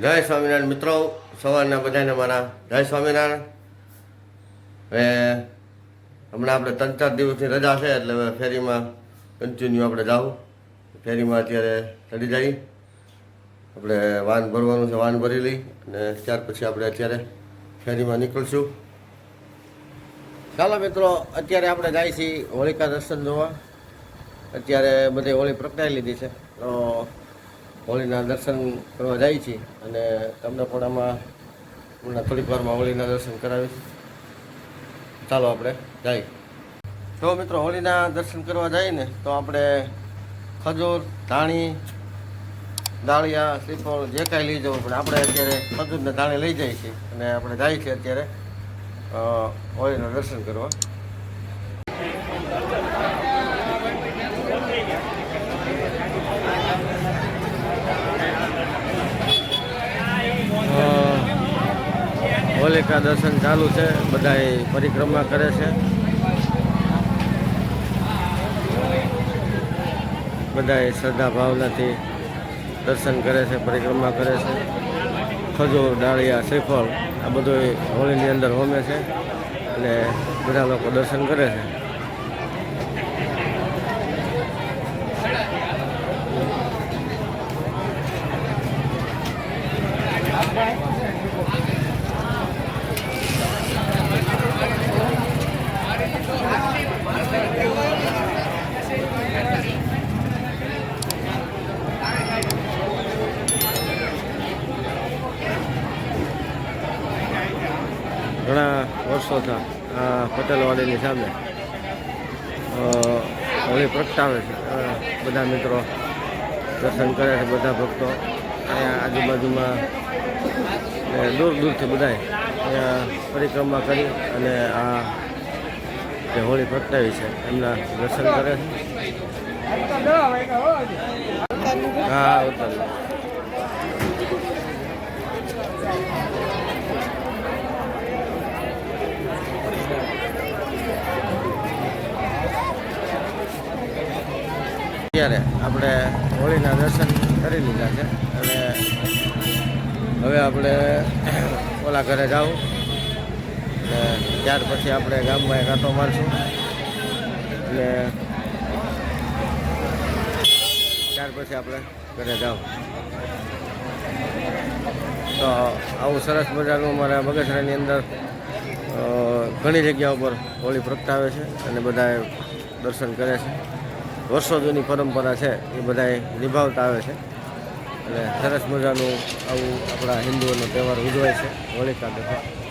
જય સ્વામિનારાયણ મિત્રો, સવારના બધાને મારા જય સ્વામિનારાયણ. હવે હમણાં આપણે 3-4 દિવસની રજા છે એટલે હવે ફેરીમાં કન્ટિન્યુ આપણે જાવું. ફેરીમાં અત્યારે ચડી જઈ, આપણે વાન ભરવાનું છે, વાન ભરી લઈ અને ત્યાર પછી આપણે અત્યારે ફેરીમાં નીકળશું. ચાલો મિત્રો, અત્યારે આપણે જાય છીએ હોળિકા દર્શન જોવા. અત્યારે બધી હોળી પ્રગટાવી લીધી છે તો હોળીના દર્શન કરવા જાય છીએ અને તમને પણ આમાં હમણાં થોડીક વારમાં હોળીના દર્શન કરાવીશ. ચાલો આપણે જઈએ. જો મિત્રો, હોળીના દર્શન કરવા જઈએ ને તો આપણે ખજૂર, ધાણી, દાળિયા, શ્રીફળ જે કાંઈ લઈ જવું પડે. આપણે અત્યારે ખજૂર ને ધાણી લઈ જઈએ છીએ અને આપણે જઈએ છીએ અત્યારે હોળીના દર્શન કરવા. હોલિકા દર્શન ચાલુ છે, બધા પરિક્રમા કરે છે, બધા શ્રદ્ધા ભાવનાથી દર્શન કરે છે, પરિક્રમા કરે છે. ખજૂર, ડાળિયા, શ્રીફળ આ બધું હોળીની અંદર હોમે છે અને બધા લોકો દર્શન કરે છે. ઘણા વર્ષોથી આ પટેલવાડીની સામે હોળી પ્રગટાવે છે. બધા મિત્રો દર્શન કરે છે, બધા ભક્તો અહીંયા આજુબાજુમાં દૂર દૂરથી બધા અહીંયા પરિક્રમા કરી અને આ જે હોળી પ્રગટાવી છે એમના દર્શન કરે છે. હા, ઉતર અત્યારે આપણે હોળીના દર્શન કરી લીધા છે અને હવે આપણે ઓલા ઘરે જાવું અને ત્યાર પછી આપણે ગામમાં એક આંટો મારશું અને ત્યાર પછી આપણે ઘરે જાવું. તો આવું સરસ મજાનું અમારા બગસરાની અંદર ઘણી જગ્યા ઉપર હોળી પ્રગટાવે છે અને બધા દર્શન કરે છે. વર્ષો જૂની પરંપરા છે એ બધા નિભાવતા આવે છે અને સરસ મજાનું આવું આપણા હિન્દુઓનો તહેવાર ઉજવાય છે હોળિકા દહન.